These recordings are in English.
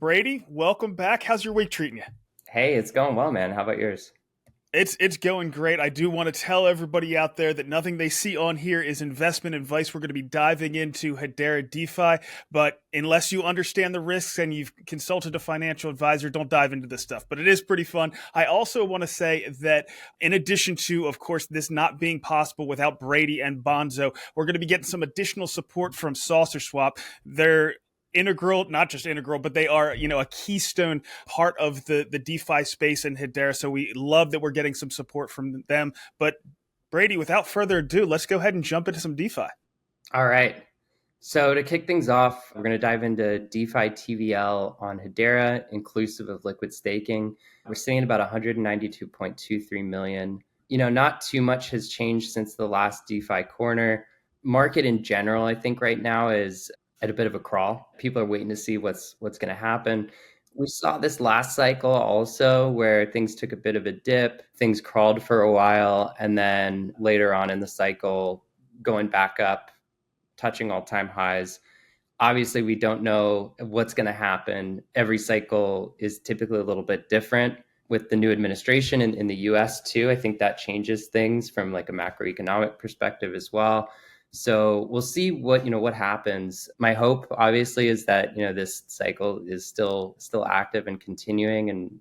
Brady, welcome back. How's your week treating you? Hey, it's going well, man. How about yours? It's going great. I do want to tell everybody out there that nothing they see on here is investment advice. We're going to be diving into Hedera DeFi, but unless you understand the risks and you've consulted a financial advisor, don't dive into this stuff. But it is pretty fun. I also want to say that in addition to, of course, this not being possible without Brady and Bonzo, we're going to be getting some additional support from Saucer Swap. They're integral, not just integral, but they are, a keystone part of the DeFi space in Hedera. So we love that we're getting some support from them. But Brady, without further ado, let's go ahead and jump into some DeFi. All right. So to kick things off, we're going to dive into DeFi TVL on Hedera, inclusive of liquid staking. We're sitting at about 192.23 million. Not too much has changed since the last DeFi corner. Market in general, I think right now is at a bit of a crawl. People are waiting to see what's going to happen. We saw this last cycle also where things took a bit of a dip, things crawled for a while, and then later on in the cycle, going back up, touching all-time highs. Obviously, we don't know what's going to happen. Every cycle is typically a little bit different. With the new administration in the US too, I think that changes things from like a macroeconomic perspective as well. So we'll see what happens. My hope, obviously, is that this cycle is still active and continuing, and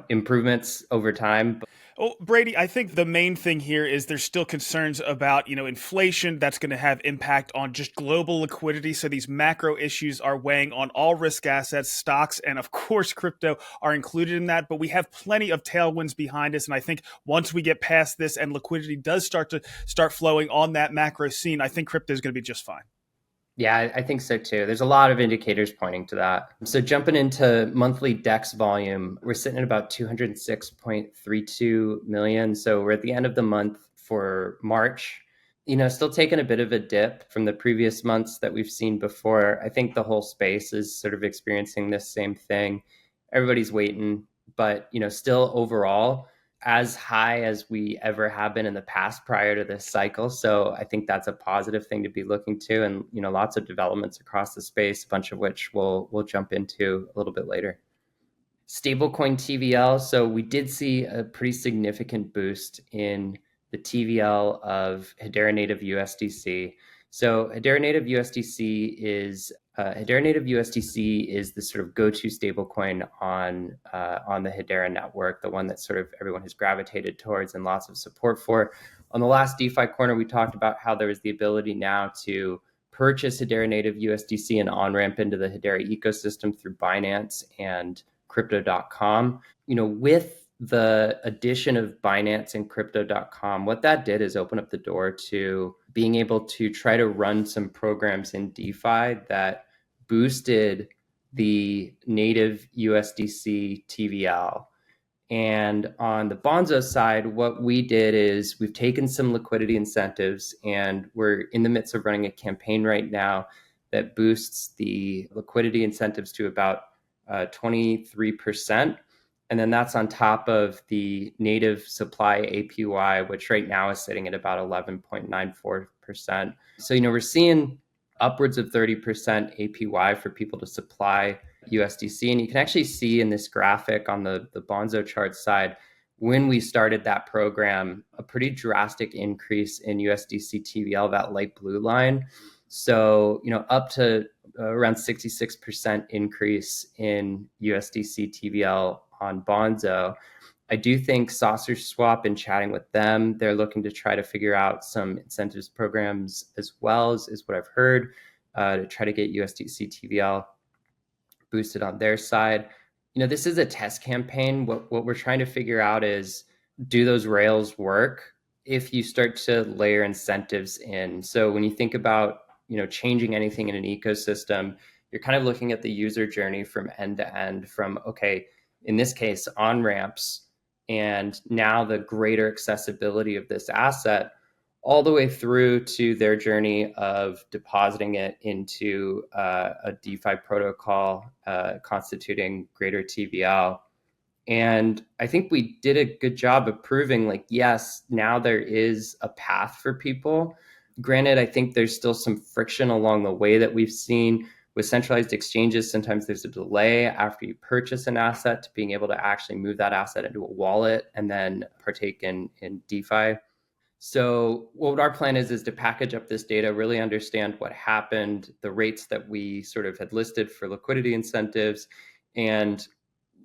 improvements over time. Oh, Brady, I think the main thing here is there's still concerns about, inflation that's going to have impact on just global liquidity. So these macro issues are weighing on all risk assets, stocks, and of course, crypto are included in that. But we have plenty of tailwinds behind us. And I think once we get past this and liquidity does start flowing on that macro scene, I think crypto is going to be just fine. Yeah, I think so too. There's a lot of indicators pointing to that. So jumping into monthly DEX volume, we're sitting at about 206.32 million. So we're at the end of the month for March. Still taking a bit of a dip from the previous months that we've seen before. I think the whole space is sort of experiencing this same thing. Everybody's waiting, but still overall as high as we ever have been in the past prior to this cycle. So I think that's a positive thing to be looking to, and lots of developments across the space, a bunch of which we'll jump into a little bit later. Stablecoin TVL. So we did see a pretty significant boost in the TVL of Hedera Native USDC. So Hedera Native USDC is the sort of go-to stablecoin on the Hedera network, the one that sort of everyone has gravitated towards and lots of support for. On the last DeFi corner, we talked about how there is the ability now to purchase Hedera Native USDC and on-ramp into the Hedera ecosystem through Binance and Crypto.com. With the addition of Binance and Crypto.com, what that did is open up the door to being able to try to run some programs in DeFi that boosted the native USDC TVL. And on the Bonzo side, what we did is we've taken some liquidity incentives, and we're in the midst of running a campaign right now that boosts the liquidity incentives to about 23%. And then that's on top of the native supply APY, which right now is sitting at about 11.94%. So, we're seeing upwards of 30% APY for people to supply USDC. And you can actually see in this graphic on the Bonzo chart side, when we started that program, a pretty drastic increase in USDC TVL, that light blue line. So, up to around 66% increase in USDC TVL on Bonzo. I do think Saucer Swap, in chatting with them, they're looking to try to figure out some incentives programs as well, is what I've heard, to try to get USDC TVL boosted on their side. This is a test campaign. What we're trying to figure out is, do those rails work if you start to layer incentives in? So when you think about changing anything in an ecosystem, you're kind of looking at the user journey from end to end, from, okay, in this case, on-ramps, and now the greater accessibility of this asset, all the way through to their journey of depositing it into a DeFi protocol, constituting greater TVL. And I think we did a good job of proving, yes, now there is a path for people. Granted, I think there's still some friction along the way that we've seen with centralized exchanges, sometimes there's a delay after you purchase an asset to being able to actually move that asset into a wallet and then partake in DeFi. So what our plan is to package up this data, really understand what happened, the rates that we sort of had listed for liquidity incentives, and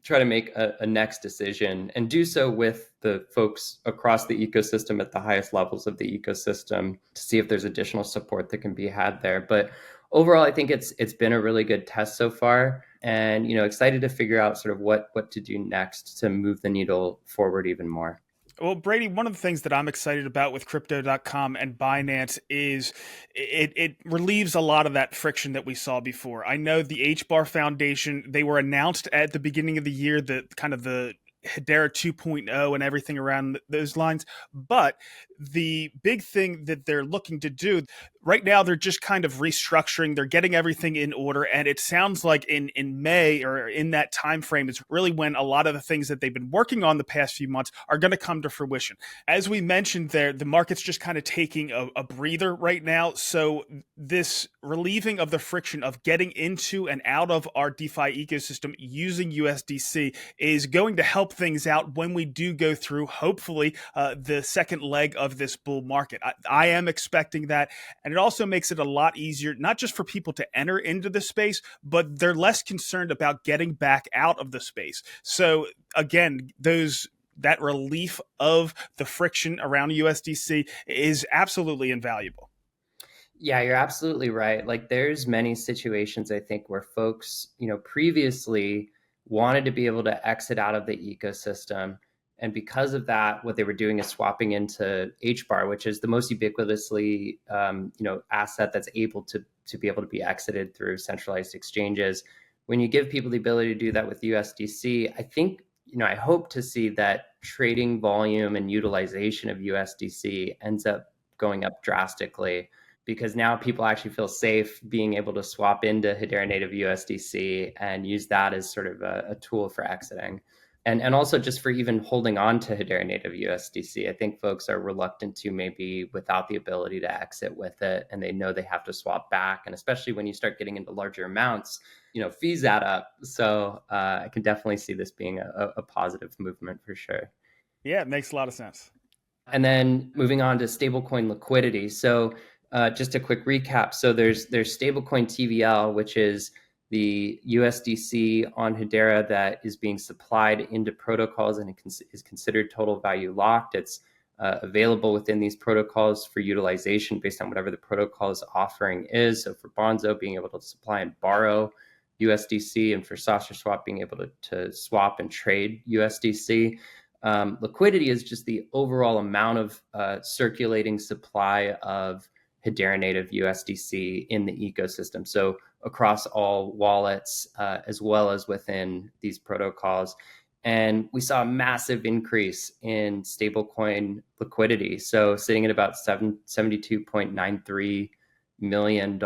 try to make a next decision, and do so with the folks across the ecosystem at the highest levels of the ecosystem to see if there's additional support that can be had there. But overall, I think it's been a really good test so far, and excited to figure out sort of what to do next to move the needle forward even more. Well, Brady, one of the things that I'm excited about with crypto.com and Binance is it relieves a lot of that friction that we saw before. I know the HBAR Foundation, they were announced at the beginning of the year, the kind of the Hedera 2.0 and everything around those lines. But the big thing that they're looking to do right now, they're just kind of restructuring. They're getting everything in order, and it sounds like in May or in that time frame is really when a lot of the things that they've been working on the past few months are going to come to fruition. As we mentioned there, the market's just kind of taking a breather right now. So this relieving of the friction of getting into and out of our DeFi ecosystem using USDC is going to help things out when we do go through, hopefully, the second leg of this bull market. I am expecting that. And it also makes it a lot easier, not just for people to enter into the space, but they're less concerned about getting back out of the space. So again, that relief of the friction around USDC is absolutely invaluable. Yeah, you're absolutely right. Like there's many situations I think where folks, previously wanted to be able to exit out of the ecosystem. And because of that, what they were doing is swapping into HBAR, which is the most ubiquitously, asset that's able to be able to be exited through centralized exchanges. When you give people the ability to do that with USDC, I think, I hope to see that trading volume and utilization of USDC ends up going up drastically, because now people actually feel safe being able to swap into Hedera native USDC and use that as sort of a tool for exiting. And also just for even holding on to Hedera native USDC. I think folks are reluctant to, maybe without the ability to exit with it, and they know they have to swap back. And especially when you start getting into larger amounts, fees add up. So I can definitely see this being a positive movement for sure. Yeah, it makes a lot of sense. And then moving on to stablecoin liquidity. So just a quick recap. So there's stablecoin TVL, which is the USDC on Hedera that is being supplied into protocols and is considered total value locked. It's available within these protocols for utilization based on whatever the protocol's offering is. So for Bonzo, being able to supply and borrow USDC, and for SaucerSwap, being able to swap and trade USDC. Liquidity is just the overall amount of circulating supply of Hedera native USDC in the ecosystem. So across all wallets, as well as within these protocols. And we saw a massive increase in stablecoin liquidity. So sitting at about $72.93 million.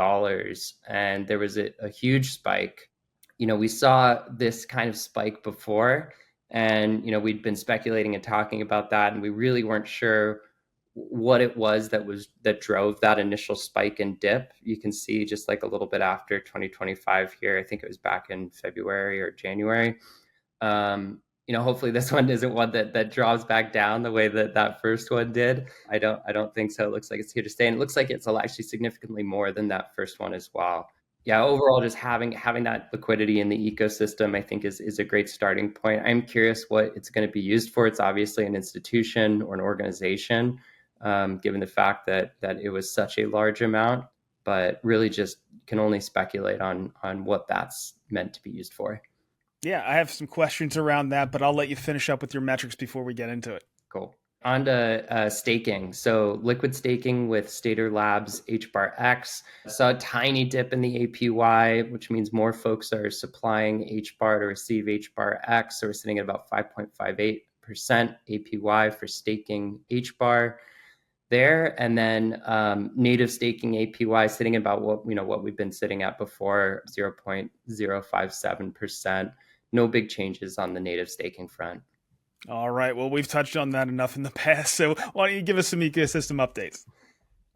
And there was a huge spike. We saw this kind of spike before, and we'd been speculating and talking about that, and we really weren't sure what it was that drove that initial spike and dip. You can see just like a little bit after 2025 here. I think it was back in February or January. Hopefully this one isn't one that draws back down the way that first one did. I don't think so. It looks like it's here to stay, and it looks like it's actually significantly more than that first one as well. Yeah, overall, just having that liquidity in the ecosystem, I think is a great starting point. I'm curious what it's going to be used for. It's obviously an institution or an organization, given the fact that it was such a large amount, but really just can only speculate on what that's meant to be used for. Yeah, I have some questions around that, but I'll let you finish up with your metrics before we get into it. Cool. On to staking. So liquid staking with Stater Labs HBAR X saw a tiny dip in the APY, which means more folks are supplying HBAR to receive HBAR X. So we're sitting at about 5.58% APY for staking HBAR there. And then native staking APY sitting at about what we've been sitting at before, 0.057%. No big changes on the native staking front. All right. Well, we've touched on that enough in the past. So why don't you give us some ecosystem updates?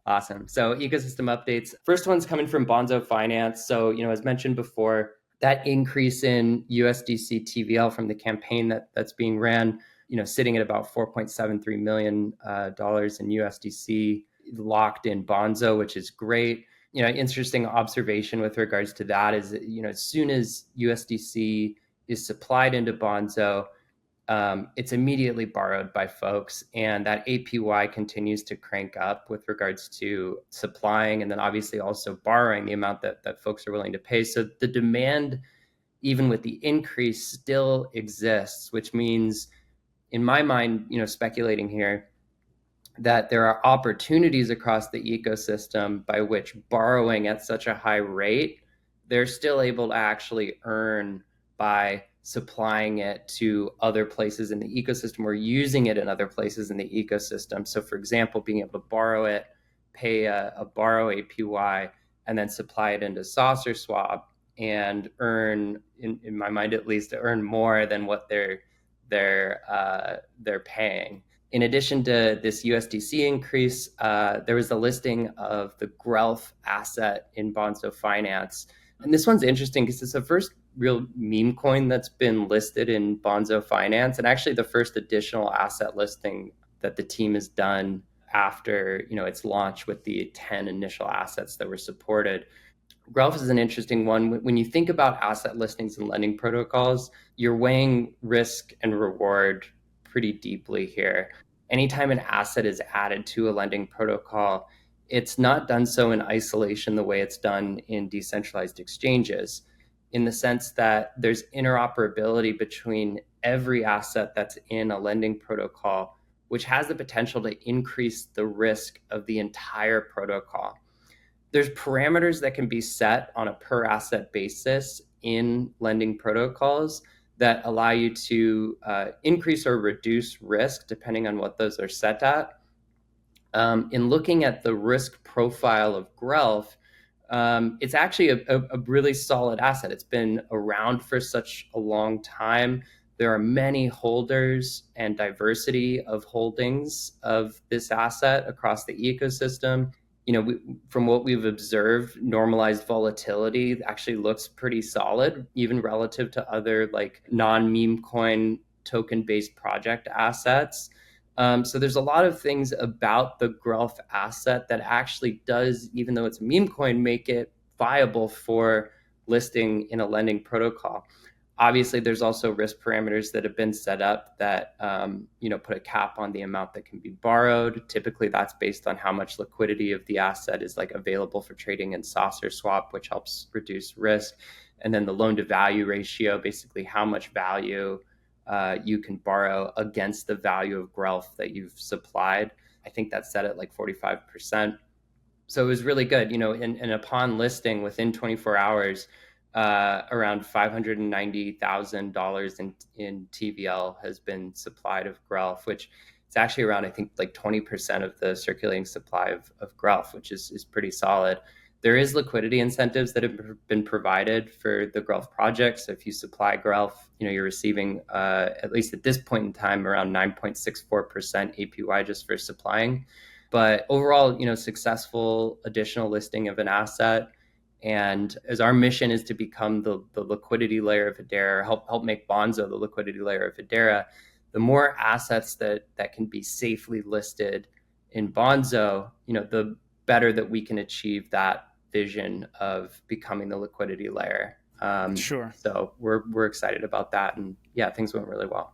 Awesome. So ecosystem updates. First one's coming from Bonzo Finance. So, as mentioned before, that increase in USDC TVL from the campaign that's being ran, sitting at about $4.73 million dollars in USDC locked in Bonzo, which is great. Interesting observation with regards to that is, as soon as USDC is supplied into Bonzo, it's immediately borrowed by folks, and that APY continues to crank up with regards to supplying and then obviously also borrowing the amount that folks are willing to pay. So the demand, even with the increase, still exists, which means, in my mind, speculating here, that there are opportunities across the ecosystem by which borrowing at such a high rate, they're still able to actually earn by supplying it to other places in the ecosystem or using it in other places in the ecosystem. So, for example, being able to borrow it, pay a borrow APY, and then supply it into Saucer Swap and earn, in my mind at least, earn more than what they're paying. In addition to this USDC increase, there was a listing of the Grelf asset in Bonzo Finance. And this one's interesting because it's the first real meme coin that's been listed in Bonzo Finance, and actually the first additional asset listing that the team has done after its launch with the 10 initial assets that were supported. Grelf is an interesting one. When you think about asset listings and lending protocols, you're weighing risk and reward pretty deeply here. Anytime an asset is added to a lending protocol, it's not done so in isolation the way it's done in decentralized exchanges, in the sense that there's interoperability between every asset that's in a lending protocol, which has the potential to increase the risk of the entire protocol. There's parameters that can be set on a per asset basis in lending protocols that allow you to increase or reduce risk depending on what those are set at. In looking at the risk profile of Grelf, it's actually a really solid asset. It's been around for such a long time. There are many holders and diversity of holdings of this asset across the ecosystem. From what we've observed, normalized volatility actually looks pretty solid, even relative to other like non-meme coin token-based project assets. So there's a lot of things about the Grelf asset that actually does, even though it's a meme coin, make it viable for listing in a lending protocol. Obviously, there's also risk parameters that have been set up that put a cap on the amount that can be borrowed. Typically, that's based on how much liquidity of the asset is available for trading in Saucer Swap, which helps reduce risk. And then the loan to value ratio, basically how much value you can borrow against the value of Grelf that you've supplied. I think that's set at 45%. So it was really good, and upon listing within 24 hours, around $590,000 in TVL has been supplied of Grelf, which is actually around, I think, 20% of the circulating supply of Grelf, which is pretty solid. There is liquidity incentives that have been provided for the Grelf project. So if you supply Grelf, you're receiving, at least at this point in time, around 9.64% APY just for supplying. But overall, successful additional listing of an asset. And as our mission is to become the liquidity layer of Hedera, help make Bonzo the liquidity layer of Hedera, the more assets that can be safely listed in Bonzo, the better that we can achieve that vision of becoming the liquidity layer. Sure. So we're excited about that, and yeah, things went really well.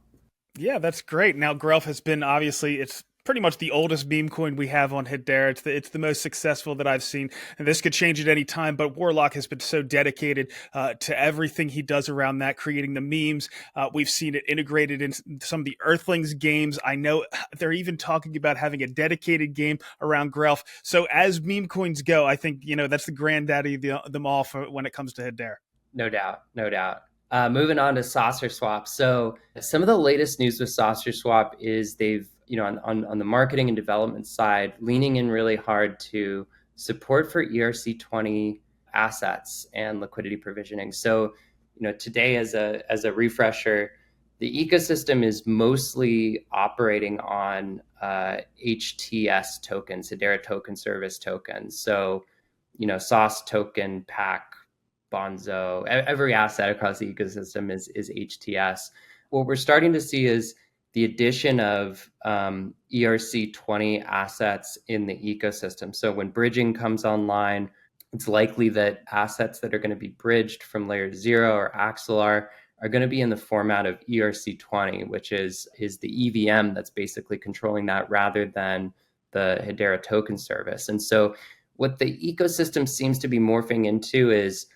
Yeah, that's great. Now, Grelf has been it's pretty much the oldest meme coin we have on Hedera. It's the most successful that I've seen, and this could change at any time. But Warlock has been so dedicated to everything he does around that, creating the memes. We've seen it integrated in some of the Earthlings games. I know they're even talking about having a dedicated game around Grelf. So as meme coins go, I think that's the granddaddy of them all for when it comes to Hedera. No doubt, no doubt. Moving on to Saucer Swap. So some of the latest news with Saucer Swap is they've, on the marketing and development side, leaning in really hard to support for ERC20 assets and liquidity provisioning. So, today as a refresher, the ecosystem is mostly operating on HTS tokens, Hedera token service tokens. So, sauce token, pack, bonzo, every asset across the ecosystem is HTS. What we're starting to see is the addition of ERC20 assets in the ecosystem. So when bridging comes online, it's likely that assets that are going to be bridged from layer 0 or Axelar are going to be in the format of ERC20, which is the EVM that's basically controlling that rather than the Hedera token service. And so what the ecosystem seems to be morphing into is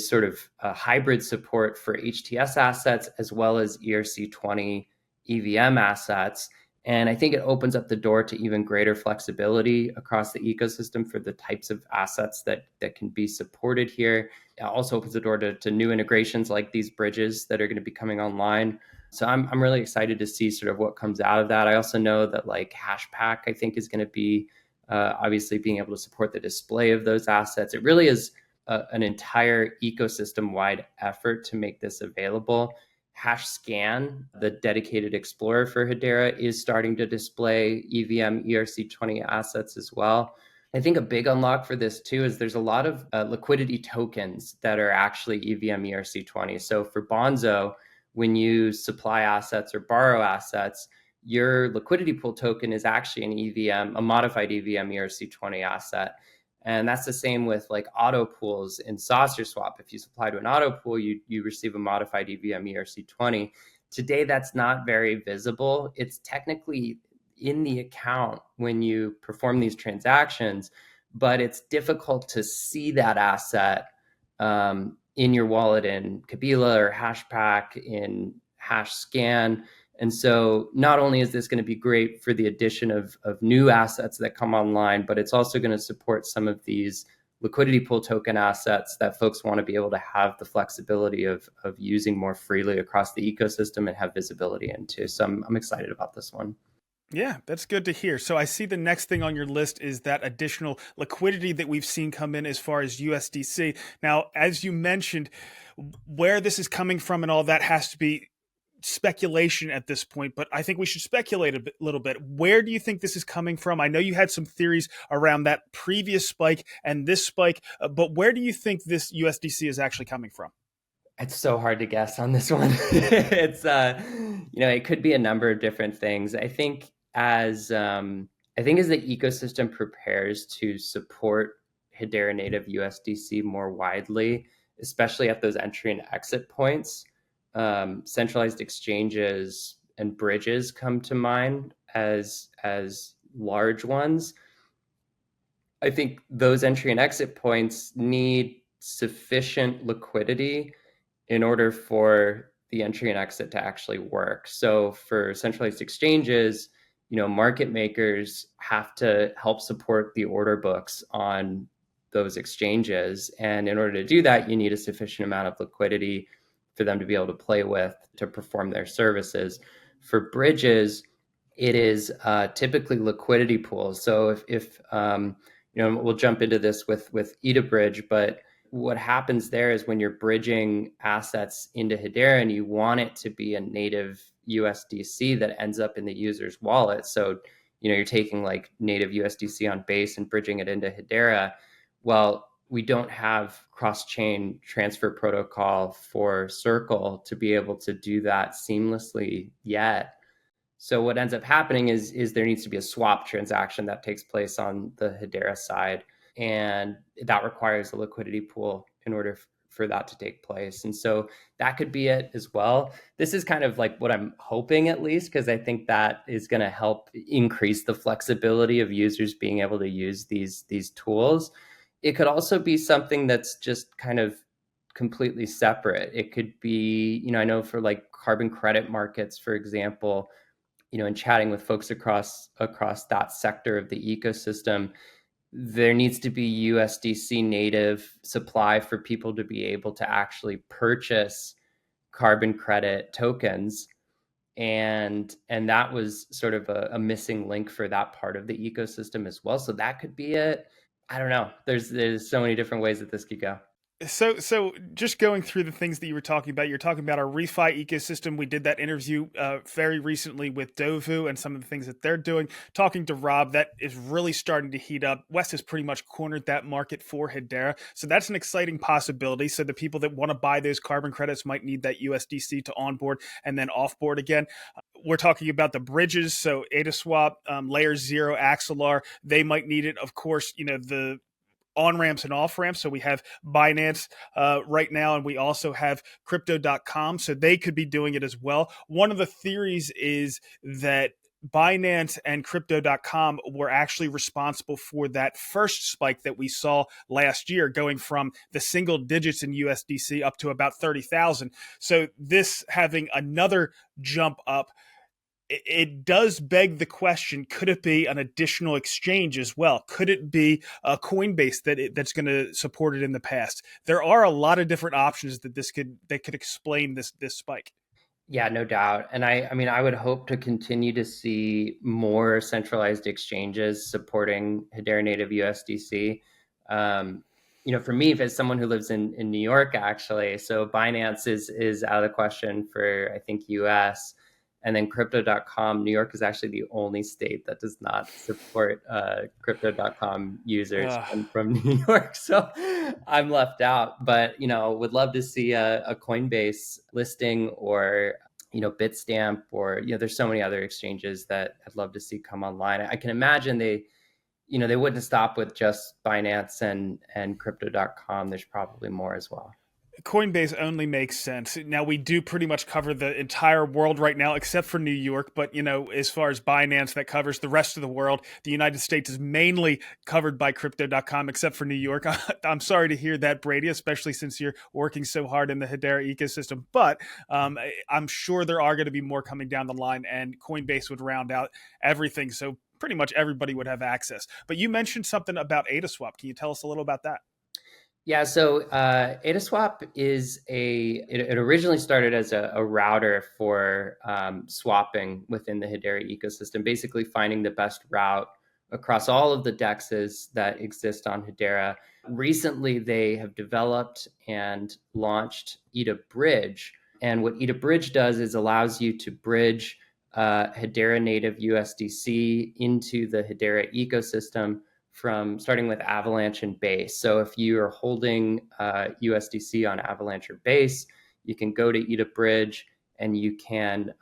sort of a hybrid support for HTS assets as well as ERC20 EVM assets. And I think it opens up the door to even greater flexibility across the ecosystem for the types of assets that can be supported here. It also opens the door to new integrations like these bridges that are going to be coming online. So I'm really excited to see sort of what comes out of that. I also know that like Hashpack, I think, is going to be obviously being able to support the display of those assets. It really is an entire ecosystem-wide effort to make this available. HashScan, the dedicated explorer for Hedera, is starting to display EVM ERC20 assets as well. I think a big unlock for this too is there's a lot of liquidity tokens that are actually EVM ERC20. So for Bonzo, when you supply assets or borrow assets, your liquidity pool token is actually an EVM, a modified EVM ERC20 asset. And that's the same with like auto pools in Saucer Swap. If you supply to an auto pool, you receive a modified EVM ERC20. Today, that's not very visible. It's technically in the account when you perform these transactions, but it's difficult to see that asset in your wallet in Kabila or Hashpack, in HashScan. And so not only is this going to be great for the addition of new assets that come online, but it's also going to support some of these liquidity pool token assets that folks want to be able to have the flexibility of using more freely across the ecosystem and have visibility into. So I'm excited about this one. Yeah, that's good to hear. So I see the next thing on your list is that additional liquidity that we've seen come in as far as USDC. Now, as you mentioned, where this is coming from and all that has to be speculation at this point, but I think we should speculate a little bit. Where do you think this is coming from? I know you had some theories around that previous spike and this spike, but where do you think this USDC is actually coming from? It's so hard to guess on this one. It's it could be a number of different things. I think as the ecosystem prepares to support Hedera native USDC more widely, especially at those entry and exit points, centralized exchanges and bridges come to mind as large ones. I think those entry and exit points need sufficient liquidity in order for the entry and exit to actually work. So for centralized exchanges, market makers have to help support the order books on those exchanges. And in order to do that, you need a sufficient amount of liquidity for them to be able to play with to perform their services. For bridges, it is typically liquidity pools. So if we'll jump into this with EdaBridge, but what happens there is when you're bridging assets into Hedera and you want it to be a native USDC that ends up in the user's wallet. So, you're taking like native USDC on base and bridging it into Hedera. Well, we don't have cross-chain transfer protocol for Circle to be able to do that seamlessly yet. So what ends up happening is there needs to be a swap transaction that takes place on the Hedera side, and that requires a liquidity pool in order for that to take place. And so that could be it as well. This is kind of like what I'm hoping, at least, because I think that is going to help increase the flexibility of users being able to use these tools. It could also be something that's just kind of completely separate. It could be, I know for like carbon credit markets, for example, in chatting with folks across that sector of the ecosystem, there needs to be USDC native supply for people to be able to actually purchase carbon credit tokens. And that was sort of a missing link for that part of the ecosystem as well. So that could be it. I don't know. There's so many different ways that this could go. So just going through the things that you were talking about, you're talking about our refi ecosystem. We did that interview very recently with Dovu and some of the things that they're doing. Talking to Rob, that is really starting to heat up. Wes has pretty much cornered that market for Hedera. So that's an exciting possibility. So the people that want to buy those carbon credits might need that USDC to onboard and then offboard again. We're talking about the bridges. So AdaSwap, Layer Zero, Axelar, they might need it. Of course, the on ramps and off ramps. So we have Binance right now, and we also have crypto.com. So they could be doing it as well. One of the theories is that Binance and crypto.com were actually responsible for that first spike that we saw last year, going from the single digits in USDC up to about 30,000. So this having another jump up, it does beg the question: could it be an additional exchange as well? Could it be a Coinbase that's going to support it in the past? There are a lot of different options that could explain this spike. Yeah, no doubt. And I mean, I would hope to continue to see more centralized exchanges supporting Hedera native USDC. Um, for me, as someone who lives in New York, actually, so Binance is out of the question for, I think, US. And then crypto.com, New York is actually the only state that does not support crypto.com users Uh, from New York. So I'm left out, but, would love to see a Coinbase listing or, Bitstamp, or, there's so many other exchanges that I'd love to see come online. I can imagine they wouldn't stop with just Binance and crypto.com. There's probably more as well. Coinbase only makes sense. Now we do pretty much cover the entire world right now, except for New York. But as far as Binance, that covers the rest of the world. The United States is mainly covered by Crypto.com, except for New York. I'm sorry to hear that, Brady, especially since you're working so hard in the Hedera ecosystem. But I'm sure there are going to be more coming down the line, and Coinbase would round out everything. So pretty much everybody would have access. But you mentioned something about AdaSwap. Can you tell us a little about that? Yeah, so AdaSwap it originally started as a router for swapping within the Hedera ecosystem, basically finding the best route across all of the dexes that exist on Hedera. Recently, they have developed and launched EDA Bridge. And what EDA Bridge does is allows you to bridge Hedera native USDC into the Hedera ecosystem from starting with Avalanche and Base. So if you are holding USDC on Avalanche or Base, you can go to EDA Bridge and you can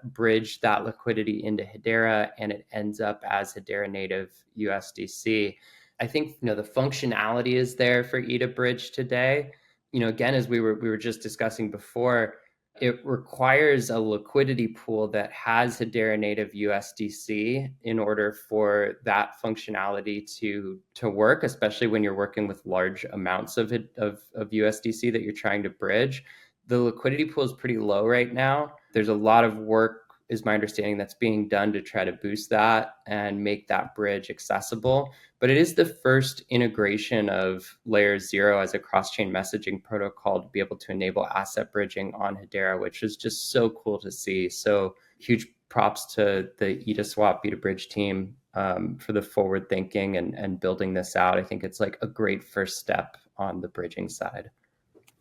bridge that liquidity into Hedera, and it ends up as Hedera native USDC. I think the functionality is there for EDA Bridge today. Again, as we were just discussing before, it requires a liquidity pool that has Hedera native USDC in order for that functionality to work, especially when you're working with large amounts of USDC that you're trying to bridge. The liquidity pool is pretty low right now. There's a lot of work, is my understanding, that's being done to try to boost that and make that bridge accessible. But it is the first integration of Layer Zero as a cross-chain messaging protocol to be able to enable asset bridging on Hedera, which is just so cool to see. So huge props to the EdaSwap, EDA Bridge team for the forward thinking and building this out. I think it's like a great first step on the bridging side.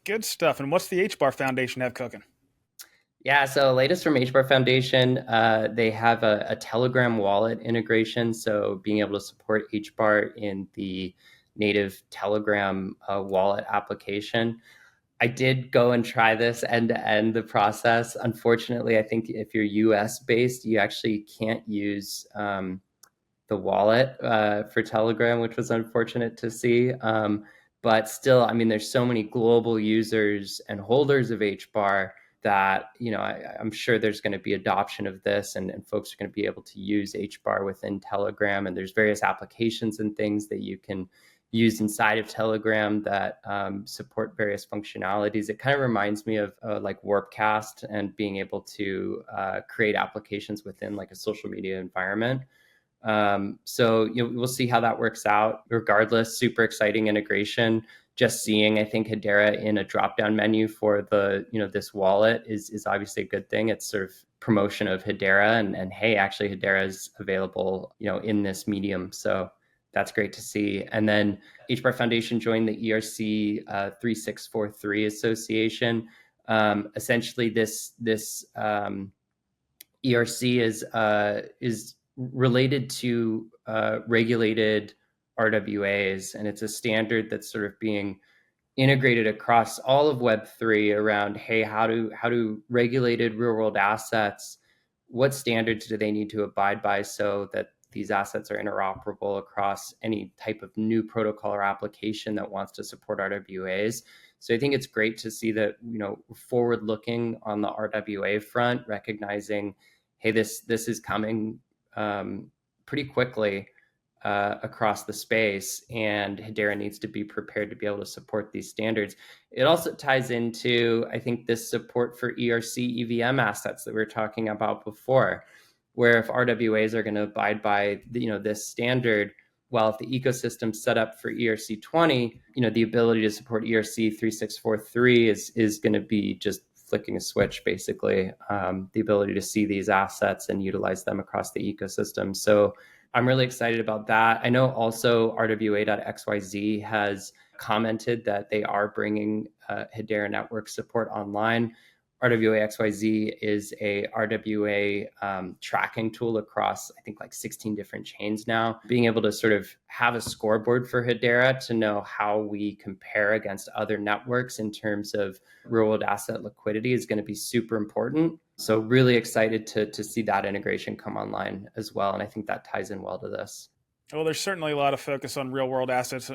Good stuff. And what's the HBAR Foundation have cooking? Yeah, so latest from HBAR Foundation, they have a Telegram wallet integration. So being able to support HBAR in the native Telegram wallet application. I did go and try this end to end the process. Unfortunately, I think if you're US based, you actually can't use the wallet for Telegram, which was unfortunate to see. But still, I mean, there's so many global users and holders of HBAR that, I'm sure there's going to be adoption of this, and folks are going to be able to use HBAR within Telegram. And there's various applications and things that you can use inside of Telegram that support various functionalities. It kind of reminds me of like Warpcast and being able to create applications within like a social media environment. So we'll see how that works out. Regardless, super exciting integration. Just seeing, I think, Hedera in a drop-down menu for the this wallet is obviously a good thing. It's sort of promotion of Hedera, and hey, actually Hedera is available in this medium. So that's great to see. And then HBAR Foundation joined the ERC 3643 Association. Essentially, this ERC is related to regulated RWAs, and it's a standard that's sort of being integrated across all of Web3 around, hey, how do regulated real world assets, what standards do they need to abide by so that these assets are interoperable across any type of new protocol or application that wants to support RWAs. So I think it's great to see that, forward looking on the RWA front, recognizing, hey, this is coming pretty quickly across the space, and Hedera needs to be prepared to be able to support these standards. It also ties into, I think, this support for ERC EVM assets that we were talking about before, where if RWAs are going to abide by this standard, well, if the ecosystem's set up for ERC 20, the ability to support ERC 3643 is going to be just flicking a switch, basically, the ability to see these assets and utilize them across the ecosystem. So I'm really excited about that. I know also RWA.xyz has commented that they are bringing Hedera network support online. RWA.xyz is a RWA tracking tool across, I think, like 16 different chains now. Being able to sort of have a scoreboard for Hedera to know how we compare against other networks in terms of real world asset liquidity is going to be super important. So really excited to see that integration come online as well. And I think that ties in well to this. Well, there's certainly a lot of focus on real world assets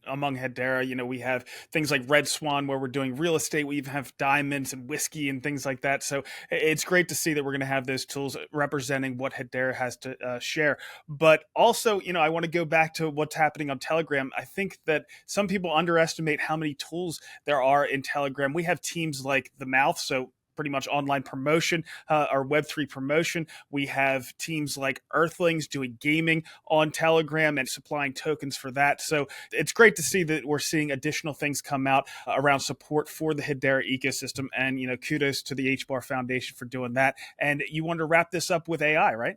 among Hedera. We have things like Red Swan where we're doing real estate. We even have diamonds and whiskey and things like that. So it's great to see that we're going to have those tools representing what Hedera has to share. But also, I want to go back to what's happening on Telegram. I think that some people underestimate how many tools there are in Telegram. We have teams like The Mouth, so pretty much online promotion, our Web3 promotion. We have teams like Earthlings doing gaming on Telegram and supplying tokens for that. So it's great to see that we're seeing additional things come out around support for the Hedera ecosystem. And, kudos to the HBAR Foundation for doing that. And you want to wrap this up with AI, right?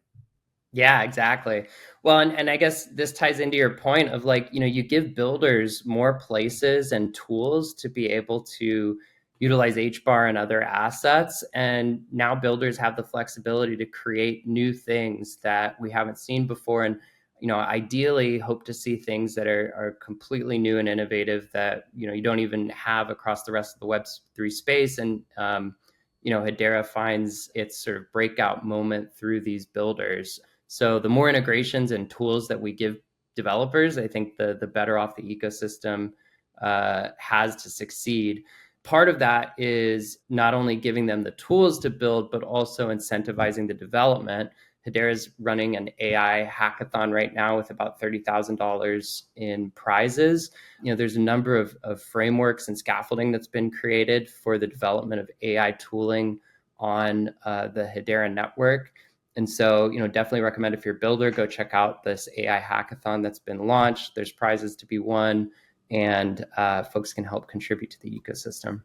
Yeah, exactly. Well, and I guess this ties into your point of you give builders more places and tools to be able to utilize HBAR and other assets. And now builders have the flexibility to create new things that we haven't seen before. And, ideally hope to see things that are completely new and innovative that, you don't even have across the rest of the Web3 space. And, Hedera finds its sort of breakout moment through these builders. So the more integrations and tools that we give developers, I think the better off the ecosystem has to succeed. Part of that is not only giving them the tools to build, but also incentivizing the development. Hedera is running an AI hackathon right now with about $30,000 in prizes. There's a number of frameworks and scaffolding that's been created for the development of AI tooling on the Hedera network. And so, definitely recommend if you're a builder, go check out this AI hackathon that's been launched. There's prizes to be won, and folks can help contribute to the ecosystem.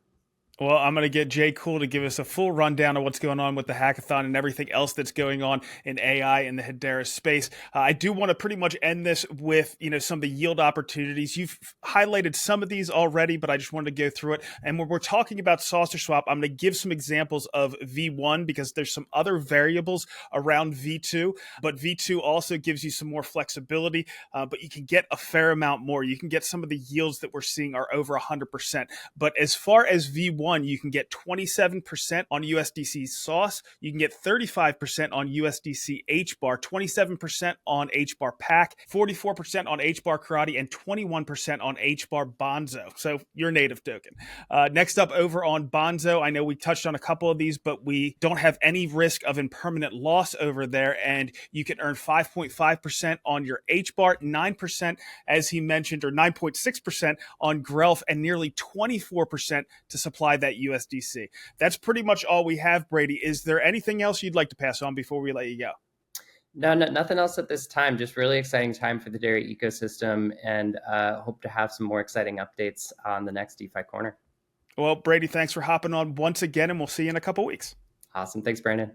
Well, I'm going to get Jay Cool to give us a full rundown of what's going on with the hackathon and everything else that's going on in AI in the Hedera space. I do want to pretty much end this with, some of the yield opportunities. You've highlighted some of these already, but I just wanted to go through it. And when we're talking about saucer swap, I'm going to give some examples of V1 because there's some other variables around V2, but V2 also gives you some more flexibility, but you can get a fair amount more. You can get some of the yields that we're seeing are over 100%. But as far as V1, you can get 27% on USDC sauce. You can get 35% on USDC HBAR, 27% on HBAR PAC, 44% on HBAR Karate, and 21% on HBAR Bonzo. So your native token. Next up over on Bonzo, I know we touched on a couple of these, but we don't have any risk of impermanent loss over there. And you can earn 5.5% on your HBAR, 9%, as he mentioned, or 9.6% on Grelf, and nearly 24% to supply that USDC. That's pretty much all we have, Brady. Is there anything else you'd like to pass on before we let you go? No, nothing else at this time. Just really exciting time for the Hedera ecosystem, and hope to have some more exciting updates on the next DeFi Corner. Well, Brady, thanks for hopping on once again, and we'll see you in a couple weeks. Awesome. Thanks, Brandon.